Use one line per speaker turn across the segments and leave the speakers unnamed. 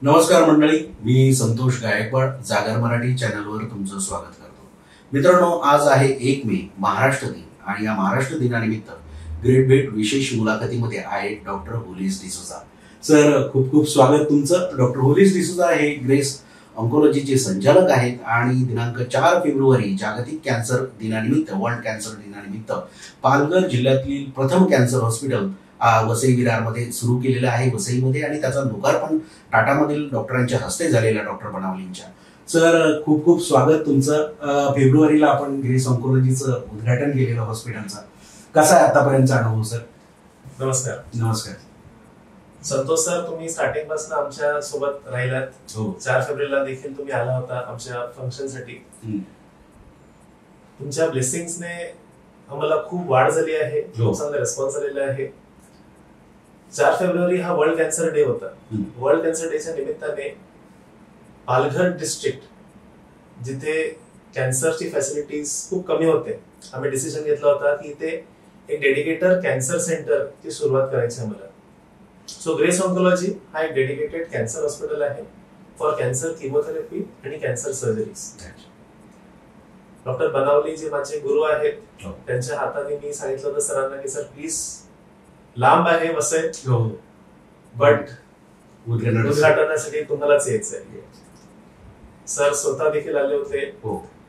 नमस्कार मंडळी, मी संतोष गायकवाड जागर मराठी चॅनलवर तुमचं स्वागत करतो. मित्रांनो, आज आहे 1 मे महाराष्ट्र दिन आणि या महाराष्ट्र दिनानिमित्त ग्रेट भेट विशेष मुलाखतीमध्ये आहे डॉक्टर होलिस डिसूजा. सर, खूप खूप स्वागत तुमचं. डॉक्टर होलिस डिसूजा हे ग्रेस ऑन्कोलॉजीचे संचालक आहेत आणि दिनांक 4 फेब्रुवारी जागतिक कॅन्सर दिनानिमित्त, वर्ल्ड कॅन्सर दिनानिमित्त पालघर जिल्ह्यातील प्रथम कॅन्सर हॉस्पिटल वसई विरारमध्ये सुरू केलेलं आहे, वसईमध्ये, आणि त्याचा लोकार्पण टाटामधील डॉक्टरांच्या हस्ते झालेला, डॉक्टर बनावलींच्या. सर, खूप खूप स्वागत तुमचं. फेब्रुवारीला आपण ग्रेस ऑन्कोलॉजीचं उद्घाटन केलेलं हॉस्पिटलचं. कसा आहे आतापर्यंतचा अनुभव सर?
नमस्कार.
नमस्कार
संतोष सर, तुम्ही स्टार्टिंग पासून आमच्या सोबत राहिलात. 4 फेब्रुवारीला देखील तुम्ही आला होता आमच्या फंक्शनसाठी. तुमच्या ब्लेसिंग्सने आम्हाला खूप वाढ झाली आहे, खूप चांगला रिस्पॉन्स आलेला आहे. 4 फेब्रुवारी हा वर्ल्ड कॅन्सर डे होता. वर्ल्ड कॅन्सर डेच्या निमित्ताने पालघर डिस्ट्रिक्ट, जिथे कॅन्सरची फॅसिलिटीज खूप कमी होते, आम्ही डिसिजन घेतला होता की इथे एक डेडिकेटेड कॅन्सर सेंटरची सुरुवात करायची आम्हाला. सो ग्रेस ऑन्कोलॉजी हा एक डेडिकेटेड कॅन्सर हॉस्पिटल आहे फॉर कॅन्सर किमोथेरपी आणि कॅन्सर सर्जरीज. डॉक्टर बनावली जे माझे गुरु आहेत, त्यांच्या हाताने मी सांगितलं होतं सरांना की सर प्लीज, लांब आहे वसई, बट उद्घाटनासाठी तुम्हालाच यायचंय. सर स्वतः देखील आले होते,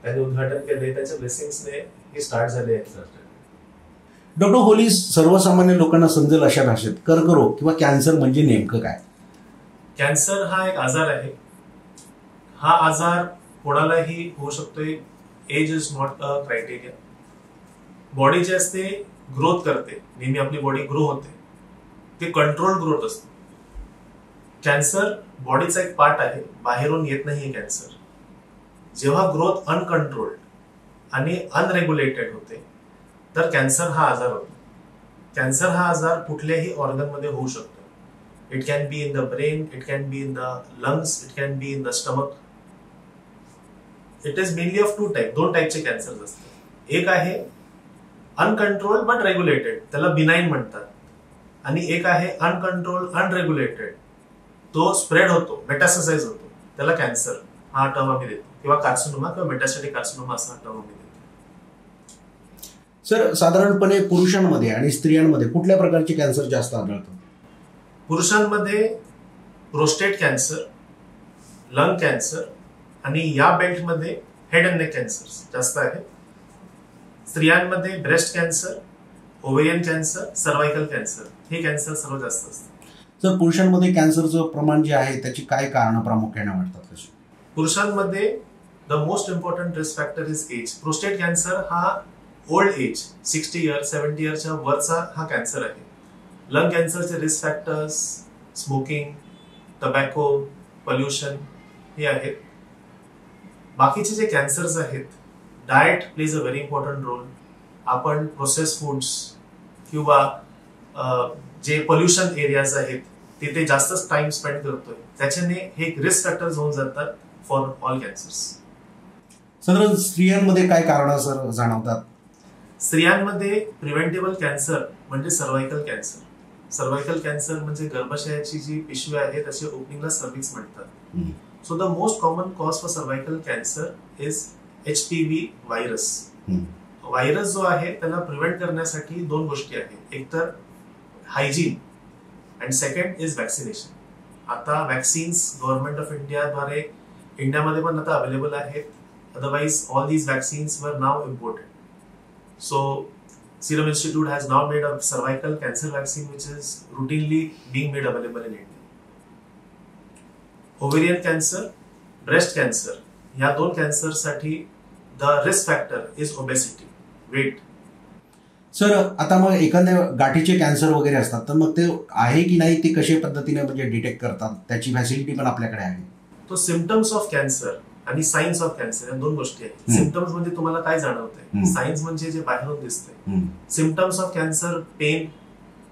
त्यांनी उद्घाटन केले, त्यांच्या ब्लेसिंग्सने हे स्टार्ट झाले आहे.
डॉक्टर होलिस, सर्वसामान्य लोकांना समजेल अशा भाषेत कर्करोग किंवा कॅन्सर म्हणजे नेमकं काय?
कॅन्सर हा एक आजार आहे. हा आजार कोणालाही होऊ शकतोय. Age is not a criteria. Body जे असते ग्रोथ करते, नेहमी आपली बॉडी ग्रो होते, ते कंट्रोल ग्रोथ असतो. कॅन्सर बॉडीचा एक पार्ट आहे, बाहेरून येत नाहीये कॅन्सर. जेव्हा ग्रोथ अनकंट्रोल्ड आणि अनरेग्युलेटेड होते तर कॅन्सर हा आजार होतो. कॅन्सर हा आजार कुठल्याही ऑर्गन मध्ये होऊ शकतो. It can be in the brain, it can be in the lungs, it can be in the stomach. It is mainly of 2 type. 2 टाइपचे कॅन्सर असतात. एक आहे अनकंट्रोल्ड बट रेग्युलेटेड, त्याला बिनाइन म्हणतात. आणि एक आहे अनकंट्रोल्ड अनरेग्युलेटेड, तो स्प्रेड होतो, मेटास्टासाइज होतो, त्याला कॅन्सर हा टर्म आम्ही देतो, किंवा कार्सिनोमा किंवा मेटास्टॅटिक कार्सिनोमा असा टर्म आम्ही देतो.
सर, साधारणपणे पुरुषांमध्ये आणि स्त्रियांमध्ये कुठल्या प्रकारचे कॅन्सर जास्त आढळतात?
पुरुषांमध्ये प्रोस्टेट कॅन्सर, लंग कॅन्सर आणि या बेल्टमध्ये हेड अँड नेक कॅन्सर जास्त आहे. स्त्रियांमध्ये breast cancer, ovarian cancer, cervical cancer, हे कॅन्सर सर्वात जास्त असतात.
सर, पुरुषांमध्ये कॅन्सरचं प्रमाण जे आहे त्याची काय कारण प्रामुख्याने वाटतात? कशी?
पुरुषांमध्ये the most important risk factor is age. Prostate cancer हा ओल्ड एज, 60 इयर 70 इयरच्या वरचा हा कॅन्सर आहे. लंग कॅन्सरचे risk factors smoking, tobacco, pollution हे आहेत. बाकीचे जे कॅन्सर्स आहेत, diet plays a very important role. आपण प्रोसेस फूड्स किंवा जे पोल्युशन एरियाज आहेत तिथे जास्तच टाइम स्पेंड करतोय, त्याच्याने हे रिस्क फॅक्टर्स होऊन जातात फॉर ऑल कॅन्सर्स.
साधारण स्त्रियांमध्ये काय कारण सर जाणवतात?
स्त्रियांमध्ये प्रिव्हेंटेबल कॅन्सर म्हणजे सर्वायकल कॅन्सर. सर्वायकल कॅन्सर म्हणजे गर्भाशयाची जी पिशवी आहे त्याच्या ओपनिंगला सर्व्हिक्स म्हणतात. So the most common cause for cervical cancer is HPV virus. Virus जो आहे त्याला प्रिव्हेंट करण्यासाठी 2 गोष्टी आहेत. एक तर hygiene and second is vaccination. आता वॅक्सिन्स गव्हर्नमेंट ऑफ इंडियाद्वारे इंडियामध्ये पण आता अवेलेबल आहेत. अदरवाइज ऑल दीज वॅक्सिन्स वर नाव imported. So Serum Institute has now made a cervical cancer vaccine which is routinely being made available in India. Ovarian cancer, breast cancer, या 2 cancer साठी the risk factor is obesity, weight.
Sir, आता मग एखाद्या गाठीचे cancer वगैरे असतात तर मग ते आहे की नाही ते कशा पद्धतीने म्हणजे डिटेक्ट करतात? त्याची फॅसिलिटी पण आपल्याकडे आहे?
तो सिम्पटम्स ऑफ कॅन्सर आणि सायन्स ऑफ कॅन्सर या 2 गोष्टी आहेत. सिम्पटम्स म्हणजे तुम्हाला काय जाणवतंय, सायन्स म्हणजे जे बाहेरून दिसतंय. Symptoms of cancer pain,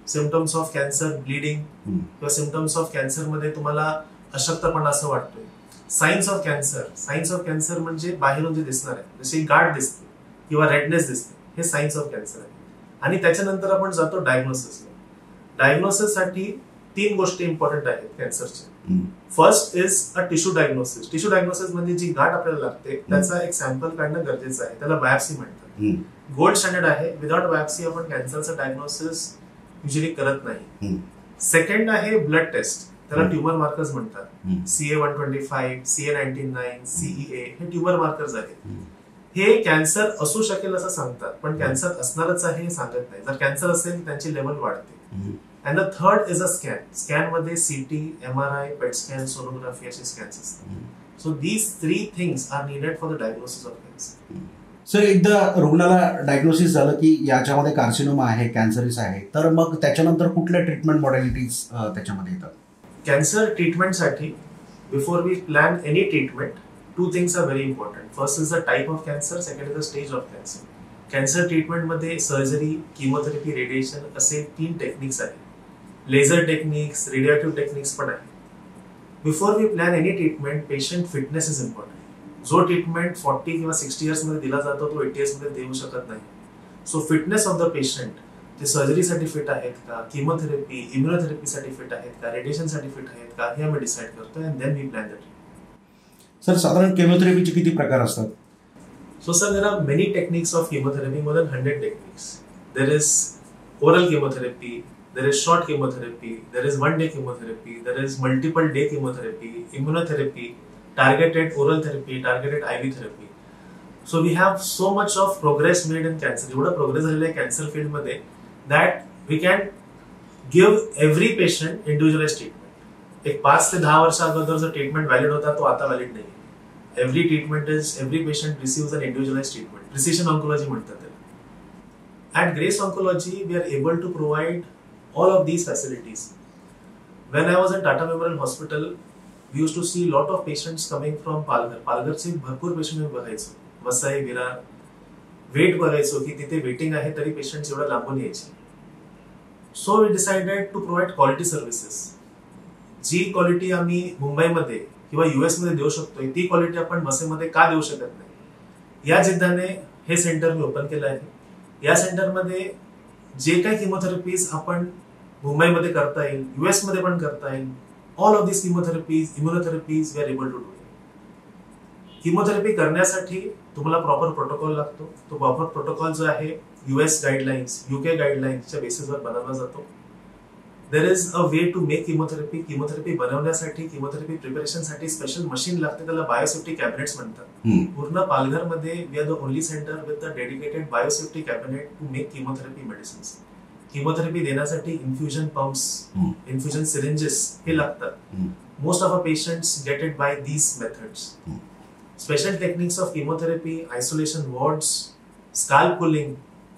symptoms of cancer bleeding किंवा सिम्पटम्स ऑफ कॅन्सर मध्ये तुम्हाला अशक्तपणा असं वाटतोय. सायन्स ऑफ कॅन्सर म्हणजे बाहेरून जे दिसणार आहे, जशी गाठ दिसते किंवा रेडनेस दिसते, हे सायन्स ऑफ कॅन्सर आहे. आणि त्याच्यानंतर आपण जातो डायग्नोसिसला. डायग्नोसिस साठी 3 गोष्टी इम्पॉर्टंट आहेत कॅन्सरच्या. First is a tissue diagnosis. Tissue diagnosis म्हणजे जी गाठ आपल्याला लागते त्याचा एक सॅम्पल काढणं गरजेचं आहे. त्याला बायोप्सी म्हणतात. गोल्ड स्टँडर्ड आहे. विदाउट बायोप्सी आपण कॅन्सरचं डायग्नोसिस युजली करत नाही. सेकंड आहे ब्लड टेस्ट. त्याला ट्युमर मार्कर्स म्हणतात. CA-125, CA-99, CEA हे ट्युमर मार्कर्स आहेत. हे कॅन्सर असू शकेल असं सांगतात, पण कॅन्सर असणारच आहे हे सांगत नाही. जर कॅन्सर असेल त्यांची लेवल वाढते. And the third is a scan. Scan मध्ये CT, MRI, PET scan, sonography असे स्कॅन्स असतात. So these 3 things are needed for the diagnosis of cancer.
Sir, एकदा रुग्णाला डायग्नोसिस झालं की याच्यामध्ये कार्सिनोमा आहे, कॅन्सरिस आहे, तर मग त्याच्यानंतर कुठल्या ट्रीटमेंट मॉडेलिटीज त्याच्यामध्ये येतात?
कॅन्सर ट्रीटमेंटसाठी before we plan any treatment, 2 things are very important. First is the type of cancer, second is the stage of cancer. Cancer ट्रीटमेंटमध्ये सर्जरी, किमोथेरपी, रेडिएशन असे 3 टेक्निक्स आहेत. लेझर टेक्निक्स, रेडिएटिव्ह टेक्निक्स पण आहेत. Before we plan any treatment, patient fitness is important. जो treatment 40 किंवा 60 years मध्ये दिला जातो तो 80 इयर्स मध्ये देऊ शकत नाही. So fitness of the patient, ते सर्जरीसाठी फिट आहेत का, किमोथेरपी, इम्युनोथेरपीसाठी फिट आहेत का, रेडिएशनसाठी फिट आहेत का, हे आम्ही डिसाईड करतो and then we plan the treatment.
Sir, साधारण केमोथेरपीचे किती प्रकार असतात?
So sir, there are many techniques of chemotherapy, more than 100 techniques. There is oral chemotherapy, there is short chemotherapy, there is one-day chemotherapy, there is multiple day chemotherapy, immunotherapy, targeted oral therapy, targeted IV therapy. So we have so much of progress made in cancer. एवढा progress झालेला आहे cancer field मध्ये that we can give every patient individualized treatment. एक 5 ते 10 वर्ष अगोदर जो treatment valid होता तो आता व्हॅलिड नाही. Every patient receives an individualized treatment. Precision oncology म्हणतात त्याला. At Grace Oncology, we are able to provide all of these facilities. When I was in Tata Memorial Hospital, we used to see a lot of patients coming from Palghar. पालघरचे भरपूर patient मी बघायचो. Vasai, Virar. Weight बघायचो की तिथे waiting आहे तरी patients एवढा लांबून यायचे. So we decided to provide quality services. जी क्वालिटी आम्ही मुंबईमध्ये किंवा US मध्ये देऊ शकतोय ती क्वालिटी आपण वसईमध्ये का देऊ शकत नाही, या जिद्दाने हे सेंटर मी ओपन केलं आहे. या सेंटरमध्ये जे काही किमोथेरपीज आपण मुंबईमध्ये करता येईल, US मध्ये पण करता येईल, all of this chemotherapies, immunotherapies we are able to do. Chemotherapy करण्यासाठी तुम्हाला प्रॉपर प्रोटोकॉल लागतो. तो प्रॉपर प्रोटोकॉल जो आहे US गाईडलाईन्स, UK गाईडलाईन्सच्या बेसिसवर बनवला जातो. There is a way to make chemotherapy. Chemotherapy बनवण्यासाठी, किमोथेरपी प्रिपरेशनसाठी स्पेशल मशीन लागते, त्याला बायोसेफ्टी कॅबिनेट्स म्हणतात. पूर्ण पालघरमध्ये we are the only centre with the dedicated biosafety cabinet to make chemotherapy medicines. Chemotherapy देण्यासाठी इन्फ्युजन पंप्स, इन्फ्युजन सिरिंजेस हे लागतात. Most of a patients get it by these methods. Special techniques of chemotherapy, isolation wards, scalp pulling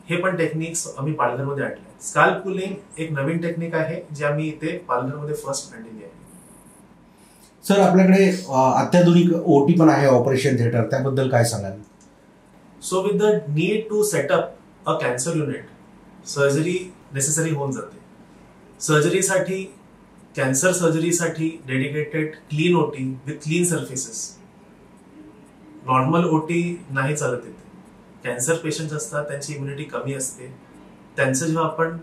हे पण techniques आम्ही पालघरमध्ये आणले. Scalp pulling एक नवीन technique आहे जे आम्ही इथे पालघरमध्ये फर्स्ट आणलेली आहे.
सर, आपल्याकडे अत्याधुनिक OT पण आहे, ऑपरेशन थिएटर, त्याबद्दल काय सांगाल?
So with the need to set up a cancer unit, surgery necessary होऊन जाते. सर्जरीसाठी, कॅन्सर सर्जरीसाठी dedicated clean OT with clean surfaces. Normal OT नाही चालत येते. कॅन्सर पेशंट असतात, त्यांची इम्युनिटी कमी असते. त्यांचं जेव्हा आपण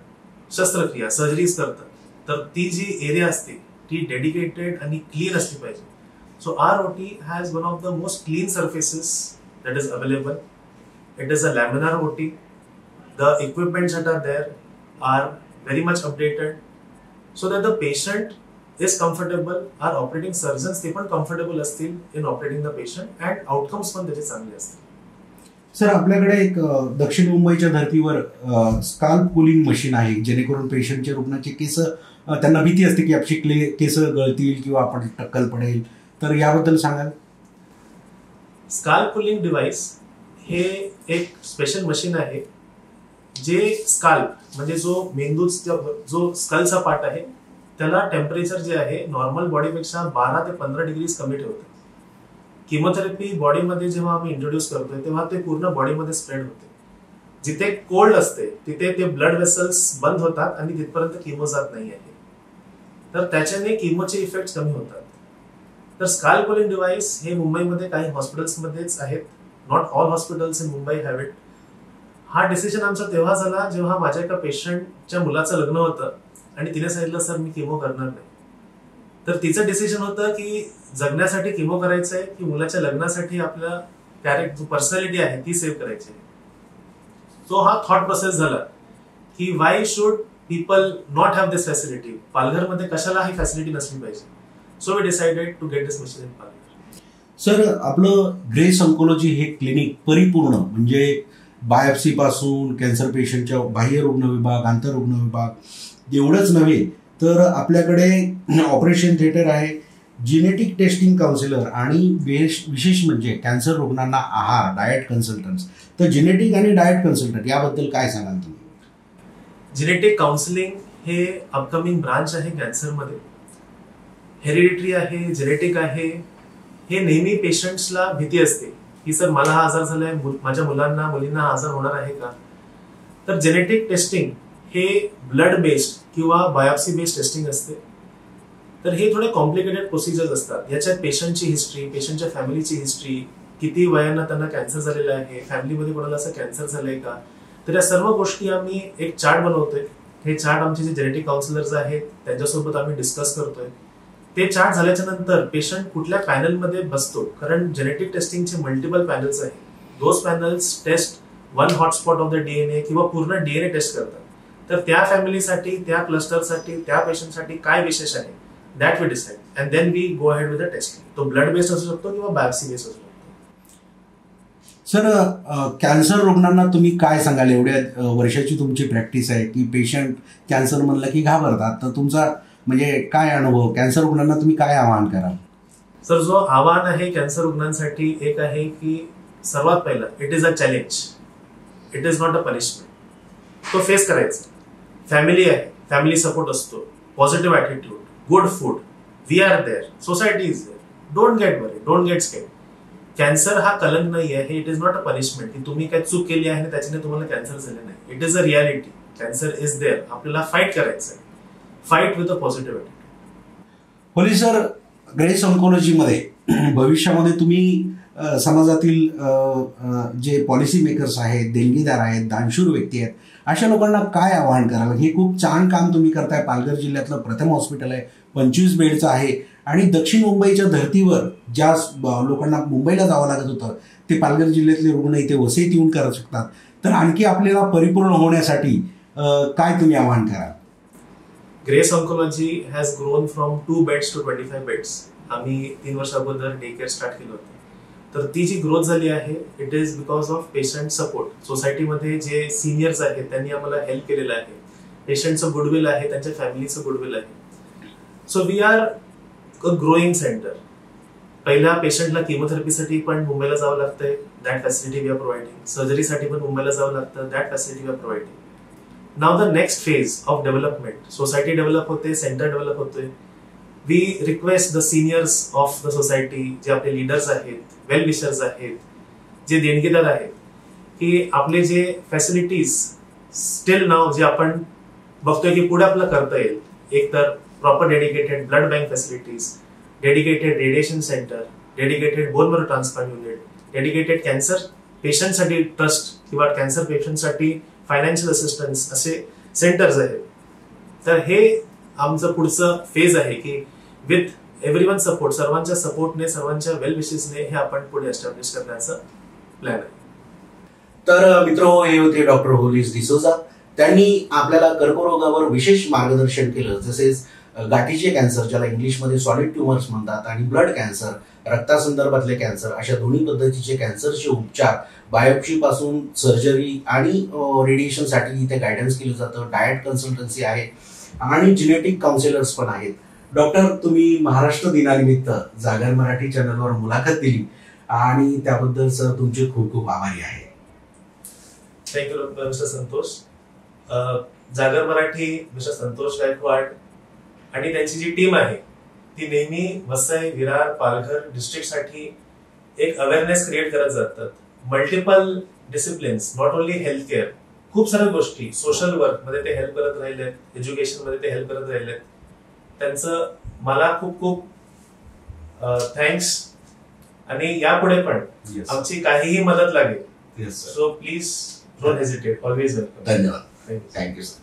शस्त्रक्रिया, सर्जरीज करतात, तर ती जी एरिया असते ती डेडिकेटेड आणि क्लीन असली पाहिजे. So our OT has one of the most clean surfaces that is available. It is a laminar OT. The equipments that are there are very much updated so that the patient is comfortable. Our operating surgeons ते पण comfortable असतील in operating the patient and outcomes पण त्याचे चांगले असतील.
Sir, आपल्याकडे एक दक्षिण मुंबईच्या धर्तीवर स्काल्प पुलिंग मशीन आहे, जेणेकरून पेशंटच्या रुग्णाचे केस, त्यांना भीती असते की आपली केस गळतील किंवा आपण टक्कल पडेल, तर याबद्दल सांगाल?
स्काल्प पुलिंग डिव्हाइस हे एक स्पेशल मशीन आहे जे स्काल्प म्हणजे जो मेंदूचा जो स्कलचा पार्ट आहे त्याला टेम्परेचर जे आहे नॉर्मल बॉडीपेक्षा 12 ते 15 डिग्रीज कमी ठेवतं. किमोथेरपी बॉडीमध्ये जेव्हा आम्ही इंट्रोड्यूस करतोय तेव्हा ते पूर्ण बॉडीमध्ये स्प्रेड होते. जिथे कोल्ड असते तिथे ते ब्लड वेसल्स बंद होतात आणि तिथपर्यंत किमो जात नाही आहे. तर त्याच्याने किमोचे इफेक्ट कमी होतात. तर स्काल्प पुलिंग डिव्हाइस हे मुंबईमध्ये काही हॉस्पिटल्समध्येच आहेत. Not all hospitals in Mumbai have it. हा डिसिजन आमचा तेव्हा झाला जेव्हा माझ्या एका पेशंटच्या मुलाचं लग्न होतं आणि तिने सांगितलं, सर मी किमो करणार नाही. तर तिचं डिसिजन होतं की जगण्यासाठी किमो करायचंय की मुलाच्या लग्नासाठी आपल्या कॅरेक्टर पर्सनॅलिटी आहे ती सेव्ह करायची आहे. तो हा थॉट प्रोसेस झाला की why should people not have this facility. पालघरमध्ये कशाला ही फॅसिलिटी नसली पाहिजे. So we decided to get this machine in Palghar.
Sir, आपलं ग्रेस ऑन्कोलॉजी हे क्लिनिक परिपूर्ण म्हणजे बायोप्सी पासून कॅन्सर पेशंटच्या बाह्य रुग्ण विभाग, आंतररुग्ण विभाग एवढंच नव्हे तर आपल्याकडे ऑपरेशन थिएटर आहे, जेनेटिक टेस्टिंग काउन्सिलर आणि विशेष म्हणजे कॅन्सर रुग्णांना आहार डाएट कन्सल्टंट्स. तर जेनेटिक आणि डाएट कन्सल्टंट याबद्दल काय सांगाल तुम्ही?
जेनेटिक काउन्सिलिंग हे अपकमिंग ब्रांच आहे कॅन्सरमध्ये. हेरिडिटरी आहे, जेनेटिक आहे. हे नेहमी पेशंट्सला भीती असते की सर मला हा आजार झालाय, माझ्या मुलांना मुलींना हा आजार होणार आहे का. तर जेनेटिक टेस्टिंग हे ब्लड बेस्ड किंवा बायोप्सी बेस्ड टेस्टिंग असते. तर हे थोडे कॉम्प्लिकेटेड प्रोसिजर्स असतात. याच्यात पेशंटची हिस्ट्री, पेशंटच्या फॅमिलीची हिस्ट्री, किती वयानं त्यांना कॅन्सर झालेला आहे, फॅमिलीमध्ये कोणाला असं कॅन्सर झालंय का. तर या सर्व गोष्टी आम्ही एक चार्ट बनवतोय. हे चार्ट आमचे जे जेनेटिक काउन्सिलर्स आहेत त्यांच्यासोबत आम्ही डिस्कस करतोय. ते चार्ट झाल्याच्या नंतर पेशंट कुठल्या पॅनलमध्ये बसतो, कारण जेनेटिक टेस्टिंगचे मल्टिपल पॅनल्स आहेत. Those panels test one hotspot of the DNA किंवा पूर्ण डीएनए टेस्ट करतात. तर त्या फॅमिलीसाठी, त्या क्लस्टरसाठी, त्या पेशंटसाठी काय विशेष आहे that we decide and then we go ahead with the testing. तो ब्लड बेस्ड असू शकतो किंवा बायोप्सी बेस्ड असू शकतो.
सर, कॅन्सर रुग्णांना तुम्ही काय सांगाल? एवढ्या वर्षाची तुमची प्रॅक्टिस आहे की पेशंट कॅन्सर म्हणलं की घाबरतात, तर तुमचा म्हणजे काय अनुभव, कॅन्सर रुग्णांना तुम्ही काय आवाहन कराल?
सर, जो आव्हान आहे कॅन्सर रुग्णांसाठी एक आहे की सर्वात पहिलं it is a challenge, it is not a punishment. तो फेस करायचा. फॅमिली आहे, फॅमिली सपोर्ट असतो, positive attitude, good food, we are there, society is there. Don't get worry, don't get scared. Cancer हा कलंक नाही आहे. It is not a punishment की तुम्ही काय चूक केली आहे आणि त्याच्याने तुम्हाला कॅन्सर झाले नाही. It is a reality. Cancer is there. आपल्याला फाईट करायचं आहे. Fight with a positive attitude.
होली सर, ग्रेस ऑन्कोलॉजीमध्ये भविष्यामध्ये तुम्ही समाजातील जे पॉलिसी मेकर्स आहेत, देणगीदार आहेत, दानशूर व्यक्ती आहेत, अशा लोकांना काय आवाहन कराल? हे खूप छान काम तुम्ही करताय. पालघर जिल्ह्यातलं प्रथम हॉस्पिटल आहे, 25 बेडचं आहे आणि दक्षिण मुंबईच्या धर्तीवर ज्या लोकांना मुंबईला जावं लागत होतं ते पालघर जिल्ह्यातले रुग्ण इथे वसईत येऊन करू शकतात. तर आणखी आपल्याला परिपूर्ण होण्यासाठी काय तुम्ही आवाहन कराल?
Grace Oncology has grown from 2 beds to 25 beds. आम्ही 3 वर्ष अगोदर डे केअर स्टार्ट केलं होतं. तर ती जी ग्रोथ झाली आहे it is because of patient support. सोसायटीमध्ये जे सिनियर्स आहेत त्यांनी आम्हाला हेल्प केलेलं आहे. पेशंटचं गुडविल आहे, त्यांच्या फॅमिलीचं गुडविल आहे. So we are a growing centre. पहिल्या पेशंटला किमोथेरपीसाठी पण मुंबईला जावं लागतंय, that facility we are providing. सर्जरीसाठी पण मुंबईला जावं लागतं, that facility we are providing. Now the next phase of development, society develop होते, सेंटर डेव्हलप होतोय. We request the seniors of the society, जे आपले लीडर्स आहेत, वेल विशर्स आहेत, जे देणगीदार आहेत, की आपले जे फॅसिलिटीज स्टील नाव जे आपण बघतोय की पुढे आपलं करता येईल. एक तर proper dedicated blood bank facilities, dedicated radiation centre, dedicated bone marrow transplant unit, dedicated cancer पेशंटसाठी ट्रस्ट किंवा कॅन्सर पेशंटसाठी फायनान्शियल असिस्टन्स, असे सेंटर्स आहेत. तर हे आमचं पुढचं फेज आहे की विथ एव्हरीवन सपोर्ट, सर्वांच्या सपोर्टने, सर्वांच्या वेल विशेसने हे आपण पुढे एस्टॅब्लिश करण्याचा प्लॅन आहे.
तर मित्र, हे होते डॉक्टर होलिस डिसोजा. त्यांनी आपल्याला कर्करोगावर विशेष मार्गदर्शन केलं. तसेच गाठीचे कॅन्सर, ज्याला इंग्लिशमध्ये सॉलिड ट्युमर्स म्हणतात, आणि ब्लड कॅन्सर, रक्तासंदर्भातले कॅन्सर, अशा दोन्ही पद्धतीचे कॅन्सरचे उपचार, बायोप्सी पासून सर्जरी आणि रेडिएशनसाठी इथे गायडन्स केलं जातं. डाएट कन्सल्टन्सी आहे आणि जेनेटिक काउन्सिलर्स पण आहेत. डॉक्टर, तुम्ही महाराष्ट्र दिनानिमित्त जागर मराठी चॅनलवर मुलाखत दिली आणि त्याबद्दल सर तुमचे खूप खूप आभारी आहे.
Thank you mister Santosh. जागर मराठी, मिस्टर संतोष गायकवाड आणि त्यांची जी टीम आहे ती नेहमी वसई, विरार, पालघर डिस्ट्रिक्टसाठी एक अवेअरनेस क्रिएट करत जातात. Multiple disciplines, not only health care, खूप साऱ्या गोष्टी, सोशल वर्क मध्ये ते हेल्प करत राहिलेत, एज्युकेशन मध्ये ते हेल्प करत राहिलेत. त्यांचं मला खूप खूप थँक्स. आणि यापुढे पण आमची काहीही मदत लागेल, so please don't hesitate, always welcome.
धन्यवाद. Thank you sir.